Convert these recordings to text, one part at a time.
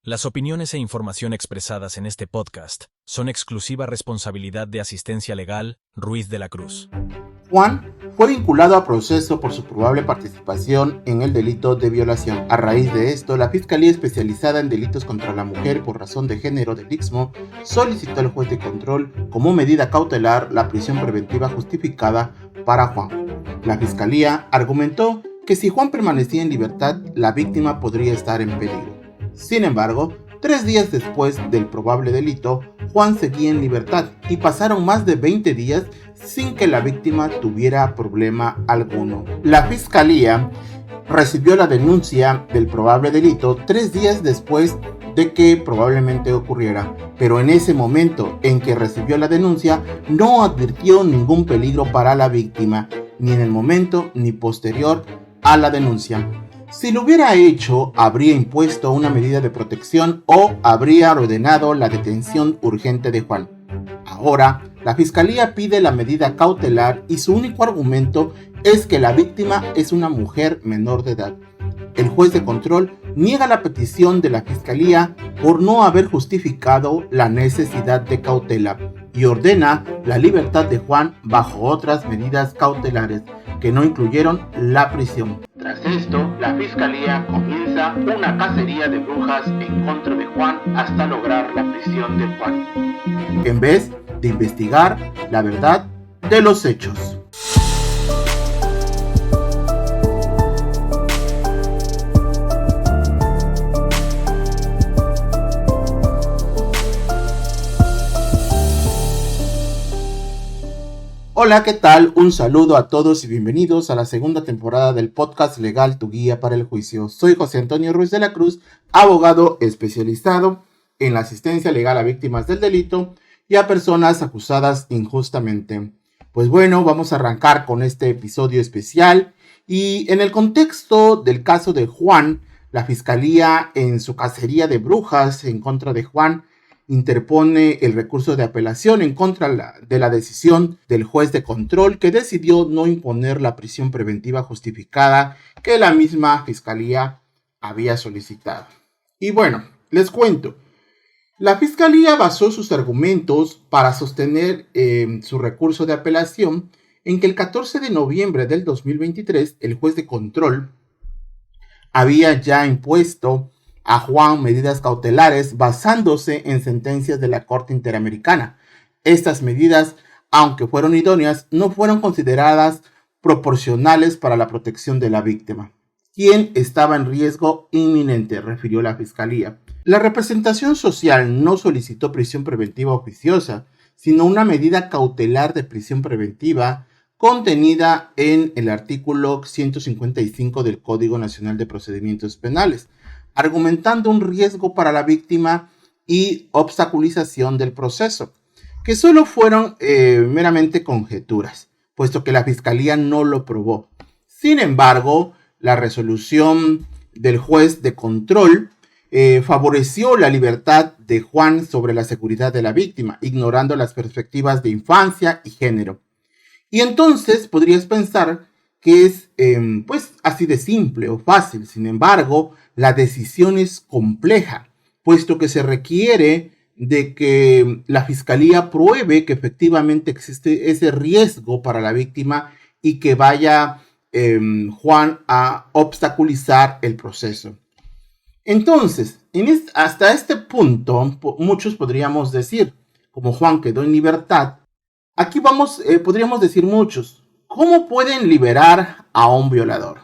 Las opiniones e información expresadas en este podcast son exclusiva responsabilidad de Asistencia Legal Ruiz de la Cruz. Juan fue vinculado a proceso por su probable participación en el delito de violación. A raíz de esto, la Fiscalía Especializada en Delitos contra la Mujer por razón de género del Istmo solicitó al juez de control como medida cautelar la prisión preventiva justificada para Juan. La Fiscalía argumentó que si Juan permanecía en libertad, la víctima podría estar en peligro. Sin embargo, 3 días después del probable delito, Juan seguía en libertad y pasaron más de 20 días sin que la víctima tuviera problema alguno. La Fiscalía recibió la denuncia del probable delito 3 días después de que probablemente ocurriera, pero en ese momento en que recibió la denuncia no advirtió ningún peligro para la víctima, ni en el momento ni posterior a la denuncia. Si lo hubiera hecho, habría impuesto una medida de protección o habría ordenado la detención urgente de Juan. Ahora, la Fiscalía pide la medida cautelar y su único argumento es que la víctima es una mujer menor de edad. El juez de control niega la petición de la Fiscalía por no haber justificado la necesidad de cautela y ordena la libertad de Juan bajo otras medidas cautelares que no incluyeron la prisión. Tras esto, la Fiscalía comienza una cacería de brujas en contra de Juan hasta lograr la prisión de Juan, en vez de investigar la verdad de los hechos. Hola, ¿qué tal? Un saludo a todos y bienvenidos a la segunda temporada del podcast legal Tu Guía para el Juicio. Soy José Antonio Ruiz de la Cruz, abogado especializado en la asistencia legal a víctimas del delito y a personas acusadas injustamente. Pues bueno, vamos a arrancar con este episodio especial y en el contexto del caso de Juan, la Fiscalía en su cacería de brujas en contra de Juan interpone el recurso de apelación en contra de la decisión del juez de control que decidió no imponer la prisión preventiva justificada que la misma Fiscalía había solicitado. Y bueno, les cuento. La Fiscalía basó sus argumentos para sostener su recurso de apelación en que el 14 de noviembre del 2023 el juez de control había ya impuesto a Juan medidas cautelares basándose en sentencias de la Corte Interamericana. Estas medidas, aunque fueron idóneas, no fueron consideradas proporcionales para la protección de la víctima, quien estaba en riesgo inminente, refirió la Fiscalía. La representación social no solicitó prisión preventiva oficiosa, sino una medida cautelar de prisión preventiva contenida en el artículo 155 del Código Nacional de Procedimientos Penales, argumentando un riesgo para la víctima y obstaculización del proceso, que solo fueron meramente conjeturas, puesto que la Fiscalía no lo probó. Sin embargo, la resolución del juez de control favoreció la libertad de Juan sobre la seguridad de la víctima, ignorando las perspectivas de infancia y género. Y entonces podrías pensar que es pues así de simple o fácil. Sin embargo, la decisión es compleja, puesto que se requiere de que la Fiscalía pruebe que efectivamente existe ese riesgo para la víctima y que vaya Juan a obstaculizar el proceso. Entonces, hasta este punto, muchos podríamos decir, como Juan quedó en libertad, aquí podríamos decir muchos, ¿cómo pueden liberar a un violador?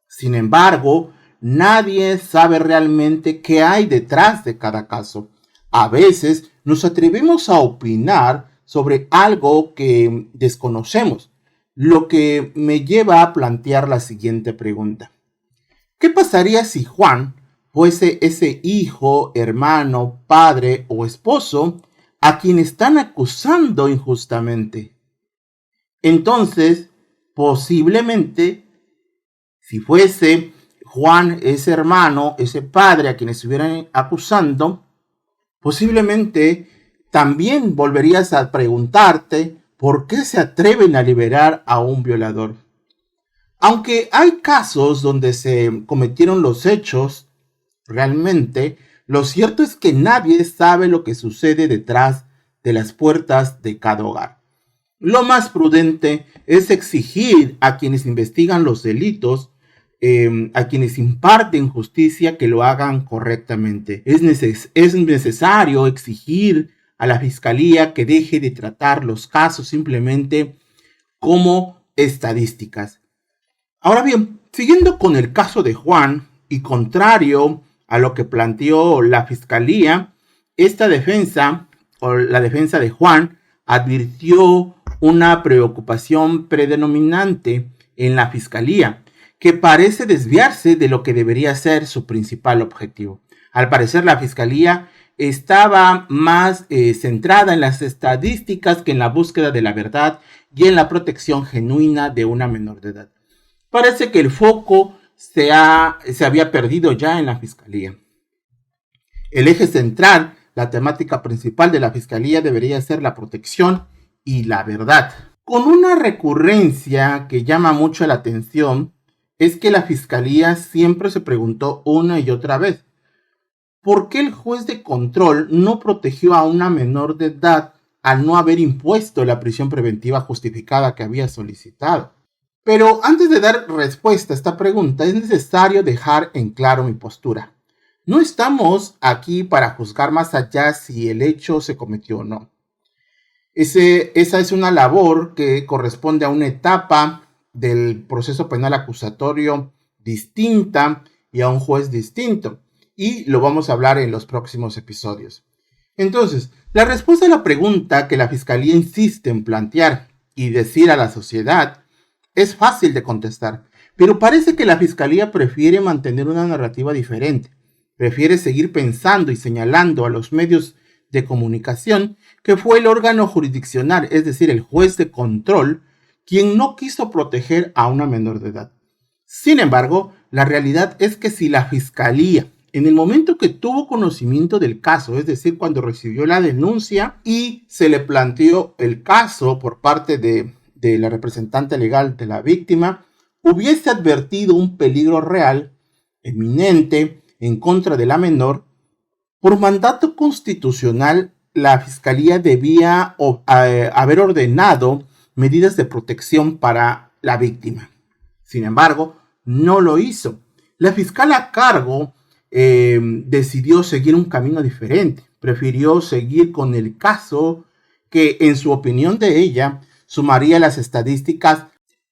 Sin embargo, nadie sabe realmente qué hay detrás de cada caso. A veces nos atrevemos a opinar sobre algo que desconocemos, lo que me lleva a plantear la siguiente pregunta. ¿Qué pasaría si Juan fuese ese hijo, hermano, padre o esposo a quien están acusando injustamente? Entonces, posiblemente, si fuese Juan ese hermano, ese padre a quien estuvieran acusando, posiblemente también volverías a preguntarte por qué se atreven a liberar a un violador. Aunque hay casos donde se cometieron los hechos, realmente Lo cierto es que nadie sabe lo que sucede detrás de las puertas de cada hogar. Lo más prudente es exigir a quienes investigan los delitos, a quienes imparten justicia, que lo hagan correctamente. Es necesario exigir a la Fiscalía que deje de tratar los casos simplemente como estadísticas. Ahora bien, siguiendo con el caso de Juan, y contrario a lo que planteó la Fiscalía, esta defensa, o la defensa de Juan, advirtió una preocupación predominante en la Fiscalía, que parece desviarse de lo que debería ser su principal objetivo. Al parecer, la Fiscalía estaba más centrada en las estadísticas que en la búsqueda de la verdad y en la protección genuina de una menor de edad. Parece que el foco se había perdido ya en la Fiscalía. El eje central, la temática principal de la Fiscalía, debería ser la protección y la verdad. Con una recurrencia que llama mucho la atención, es que la Fiscalía siempre se preguntó una y otra vez, ¿por qué el juez de control no protegió a una menor de edad al no haber impuesto la prisión preventiva justificada que había solicitado? Pero antes de dar respuesta a esta pregunta, es necesario dejar en claro mi postura. No estamos aquí para juzgar más allá si el hecho se cometió o no. Esa es una labor que corresponde a una etapa del proceso penal acusatorio distinta y a un juez distinto. Y lo vamos a hablar en los próximos episodios. Entonces, la respuesta a la pregunta que la Fiscalía insiste en plantear y decir a la sociedad es fácil de contestar, pero parece que la Fiscalía prefiere mantener una narrativa diferente. Prefiere seguir pensando y señalando a los medios de comunicación que fue el órgano jurisdiccional, es decir, el juez de control, quien no quiso proteger a una menor de edad. Sin embargo, la realidad es que si la Fiscalía, en el momento que tuvo conocimiento del caso, es decir, cuando recibió la denuncia y se le planteó el caso por parte de la representante legal de la víctima, hubiese advertido un peligro real, eminente, en contra de la menor, por mandato constitucional, la Fiscalía debía haber ordenado medidas de protección para la víctima. Sin embargo, no lo hizo. La fiscal a cargo decidió seguir un camino diferente. Prefirió seguir con el caso que, en su opinión de ella, sumaría las estadísticas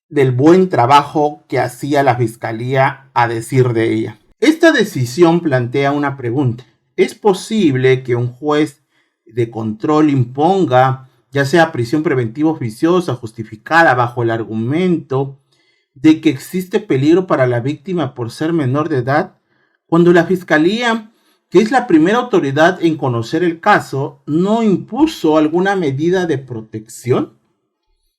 del buen trabajo que hacía la Fiscalía a decir de ella. Esta decisión plantea una pregunta. ¿Es posible que un juez de control imponga, ya sea prisión preventiva oficiosa justificada bajo el argumento de que existe peligro para la víctima por ser menor de edad, cuando la Fiscalía, que es la primera autoridad en conocer el caso, no impuso alguna medida de protección?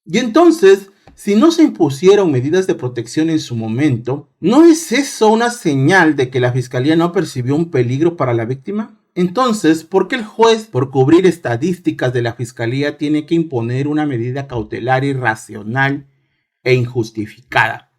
Y entonces, si no se impusieron medidas de protección en su momento, ¿no es eso una señal de que la Fiscalía no percibió un peligro para la víctima? Entonces, ¿por qué el juez, por cubrir estadísticas de la Fiscalía, tiene que imponer una medida cautelar irracional e injustificada?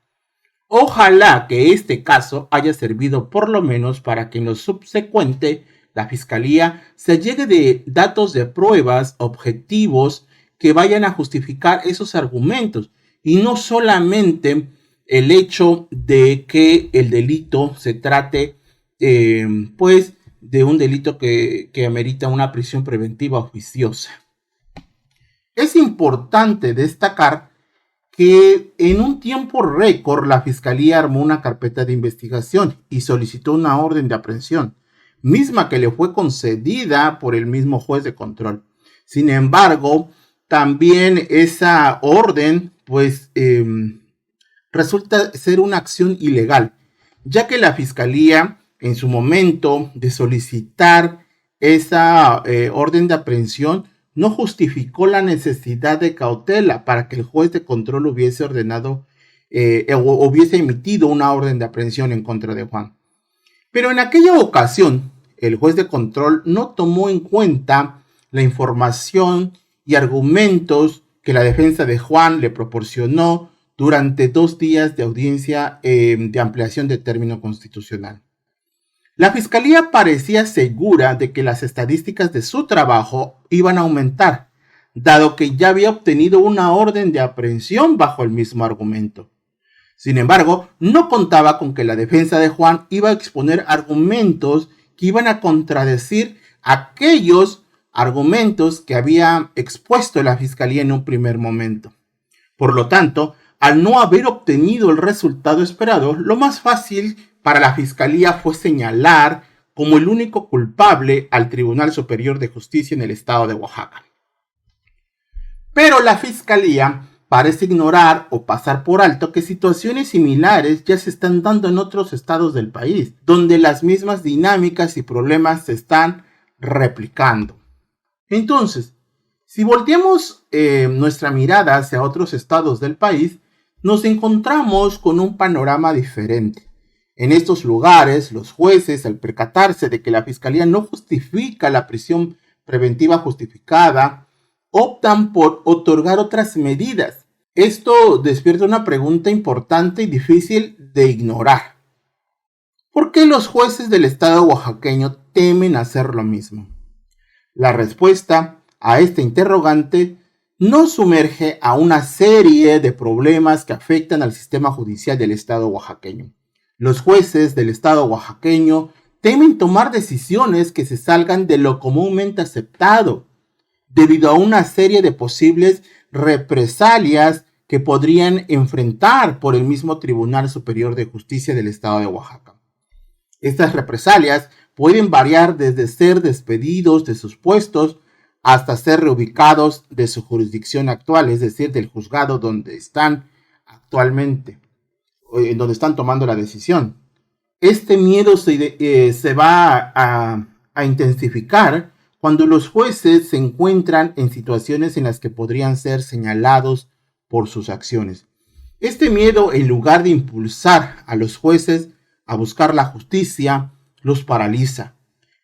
Ojalá que este caso haya servido por lo menos para que en lo subsecuente la Fiscalía se llegue de datos de pruebas objetivos que vayan a justificar esos argumentos y no solamente el hecho de que el delito se trate de un delito que amerita una prisión preventiva oficiosa. Es importante destacar que en un tiempo récord la Fiscalía armó una carpeta de investigación y solicitó una orden de aprehensión, misma que le fue concedida por el mismo juez de control. Sin embargo, también esa orden resulta ser una acción ilegal, ya que la Fiscalía, en su momento de solicitar esa orden de aprehensión, no justificó la necesidad de cautela para que el juez de control hubiese ordenado o hubiese emitido una orden de aprehensión en contra de Juan. Pero en aquella ocasión, el juez de control no tomó en cuenta la información y argumentos que la defensa de Juan le proporcionó durante 2 días de audiencia de ampliación de término constitucional. La fiscalía parecía segura de que las estadísticas de su trabajo iban a aumentar, dado que ya había obtenido una orden de aprehensión bajo el mismo argumento. Sin embargo, no contaba con que la defensa de Juan iba a exponer argumentos que iban a contradecir aquellos argumentos que había expuesto la fiscalía en un primer momento. Por lo tanto, al no haber obtenido el resultado esperado, lo más fácil para la fiscalía fue señalar como el único culpable al Tribunal Superior de Justicia en el estado de Oaxaca. Pero la fiscalía parece ignorar o pasar por alto que situaciones similares ya se están dando en otros estados del país, donde las mismas dinámicas y problemas se están replicando. Entonces, si volteamos nuestra mirada hacia otros estados del país, nos encontramos con un panorama diferente. En estos lugares, los jueces, al percatarse de que la fiscalía no justifica la prisión preventiva justificada, optan por otorgar otras medidas. Esto despierta una pregunta importante y difícil de ignorar. ¿Por qué los jueces del estado oaxaqueño temen hacer lo mismo? La respuesta a este interrogante nos sumerge a una serie de problemas que afectan al sistema judicial del estado oaxaqueño. Los jueces del estado oaxaqueño temen tomar decisiones que se salgan de lo comúnmente aceptado, debido a una serie de posibles represalias que podrían enfrentar por el mismo Tribunal Superior de Justicia del estado de Oaxaca. Estas represalias pueden variar desde ser despedidos de sus puestos hasta ser reubicados de su jurisdicción actual, es decir, del juzgado donde están actualmente, en donde están tomando la decisión. Este miedo se va a intensificar cuando los jueces se encuentran en situaciones en las que podrían ser señalados por sus acciones. Este miedo, en lugar de impulsar a los jueces a buscar la justicia, los paraliza,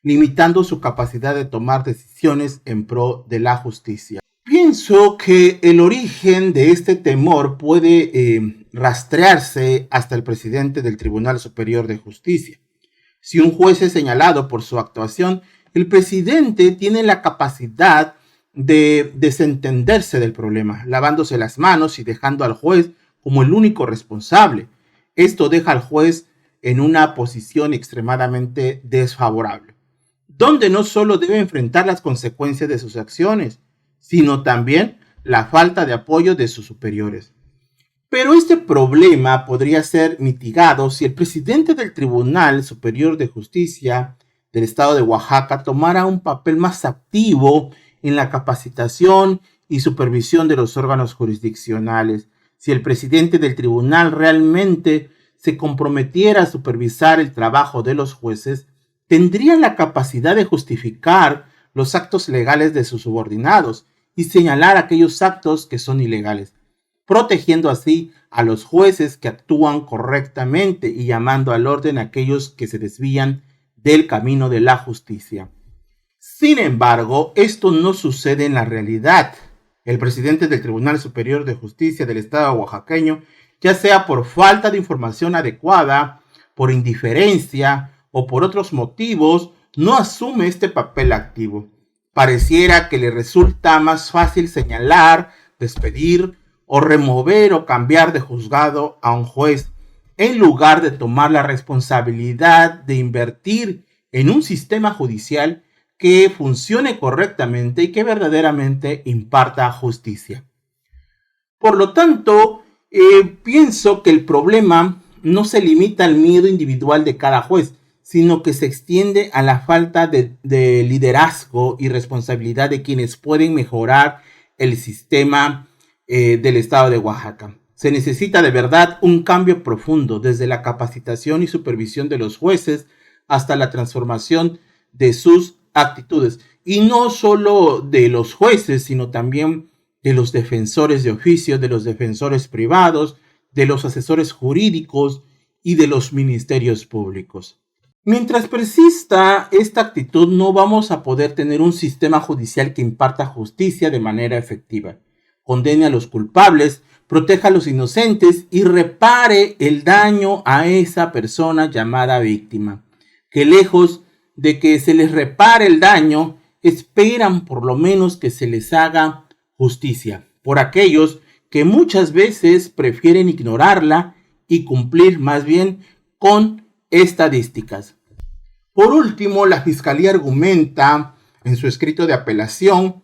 limitando su capacidad de tomar decisiones en pro de la justicia. Pienso que el origen de este temor puede rastrearse hasta el presidente del Tribunal Superior de Justicia. Si un juez es señalado por su actuación, el presidente tiene la capacidad de desentenderse del problema, lavándose las manos y dejando al juez como el único responsable. Esto deja al juez en una posición extremadamente desfavorable, donde no solo debe enfrentar las consecuencias de sus acciones, sino también la falta de apoyo de sus superiores. Pero este problema podría ser mitigado si el presidente del Tribunal Superior de Justicia del estado de Oaxaca tomara un papel más activo en la capacitación y supervisión de los órganos jurisdiccionales. Si el presidente del tribunal realmente se comprometiera a supervisar el trabajo de los jueces, tendría la capacidad de justificar los actos legales de sus subordinados y señalar aquellos actos que son ilegales, protegiendo así a los jueces que actúan correctamente y llamando al orden a aquellos que se desvían del camino de la justicia. Sin embargo, esto no sucede en la realidad. El presidente del Tribunal Superior de Justicia del estado oaxaqueño, ya sea por falta de información adecuada, por indiferencia o por otros motivos, no asume este papel activo. Pareciera que le resulta más fácil señalar, despedir o remover o cambiar de juzgado a un juez, en lugar de tomar la responsabilidad de invertir en un sistema judicial que funcione correctamente y que verdaderamente imparta justicia. Por lo tanto, pienso que el problema no se limita al miedo individual de cada juez, sino que se extiende a la falta de liderazgo y responsabilidad de quienes pueden mejorar el sistema del estado de Oaxaca. Se necesita de verdad un cambio profundo, desde la capacitación y supervisión de los jueces hasta la transformación de sus actitudes. Y no solo de los jueces, sino también de los defensores de oficio, de los defensores privados, de los asesores jurídicos y de los ministerios públicos. Mientras persista esta actitud, no vamos a poder tener un sistema judicial que imparta justicia de manera efectiva, condene a los culpables, proteja a los inocentes y repare el daño a esa persona llamada víctima, que lejos de que se les repare el daño, esperan por lo menos que se les haga justicia por aquellos que muchas veces prefieren ignorarla y cumplir más bien con estadísticas. Por último, la Fiscalía argumenta en su escrito de apelación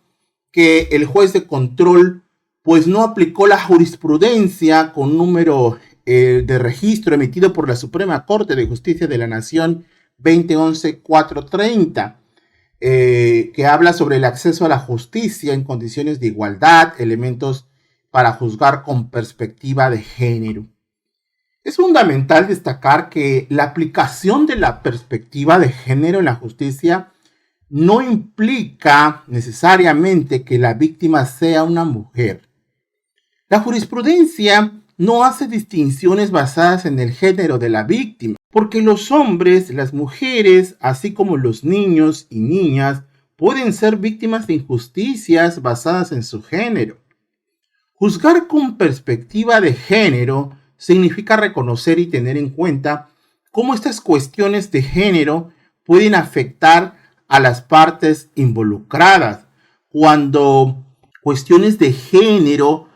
que el juez de control pues no aplicó la jurisprudencia con número de registro emitido por la Suprema Corte de Justicia de la Nación 2011-430, que habla sobre el acceso a la justicia en condiciones de igualdad, elementos para juzgar con perspectiva de género. Es fundamental destacar que la aplicación de la perspectiva de género en la justicia no implica necesariamente que la víctima sea una mujer. La jurisprudencia no hace distinciones basadas en el género de la víctima, porque los hombres, las mujeres, así como los niños y niñas, pueden ser víctimas de injusticias basadas en su género. Juzgar con perspectiva de género significa reconocer y tener en cuenta cómo estas cuestiones de género pueden afectar a las partes involucradas. Cuando cuestiones de género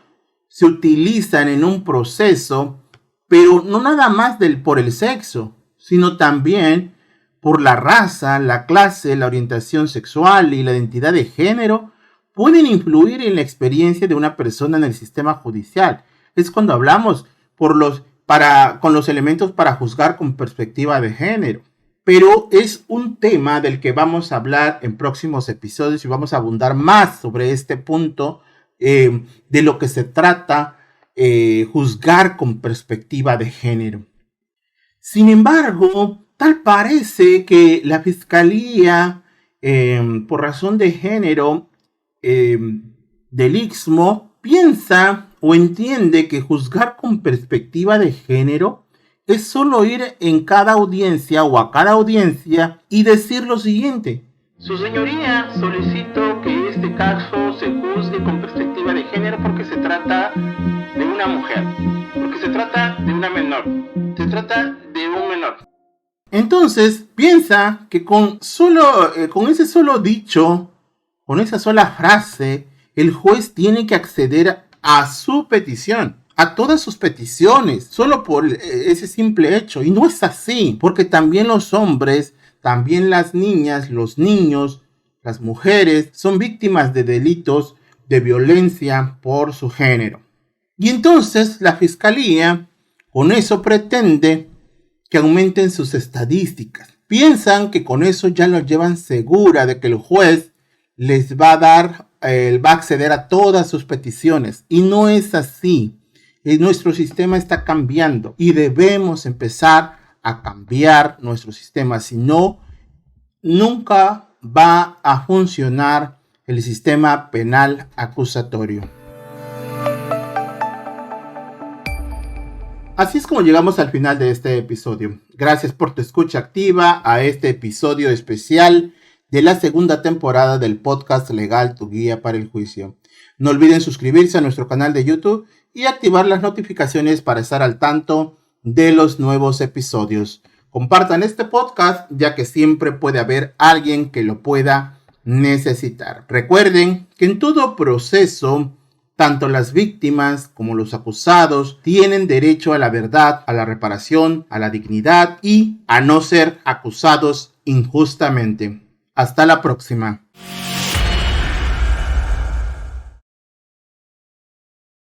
se utilizan en un proceso, pero no nada más por el sexo, sino también por la raza, la clase, la orientación sexual y la identidad de género, pueden influir en la experiencia de una persona en el sistema judicial. Es cuando hablamos con los elementos para juzgar con perspectiva de género. Pero es un tema del que vamos a hablar en próximos episodios y vamos a abundar más sobre este punto de lo que se trata juzgar con perspectiva de género. Sin embargo, tal parece que la Fiscalía, por razón de género del Istmo, piensa o entiende que juzgar con perspectiva de género es solo ir en cada audiencia o a cada audiencia y decir lo siguiente: Su señoría, solicito que este caso se juzgue con perspectiva de género porque se trata de una mujer, porque se trata de una menor, se trata de un menor. Entonces piensa que con ese solo dicho, con esa sola frase, el juez tiene que acceder a su petición, a todas sus peticiones, solo por ese simple hecho. Y no es así, porque también los hombres, también las niñas, los niños, las mujeres son víctimas de delitos de violencia por su género. Y entonces la Fiscalía con eso pretende que aumenten sus estadísticas. Piensan que con eso ya lo llevan segura de que el juez les va a acceder a todas sus peticiones. Y no es así. Nuestro sistema está cambiando y debemos empezar a cambiar nuestro sistema. Si no, nunca va a funcionar el sistema penal acusatorio. Así es como llegamos al final de este episodio. Gracias por tu escucha activa a este episodio especial de la segunda temporada del podcast Legal, tu guía para el juicio. No olviden suscribirse a nuestro canal de YouTube y activar las notificaciones para estar al tanto de los nuevos episodios. Compartan este podcast, ya que siempre puede haber alguien que lo pueda necesitar. Recuerden que en todo proceso, tanto las víctimas como los acusados tienen derecho a la verdad, a la reparación, a la dignidad y a no ser acusados injustamente. Hasta la próxima.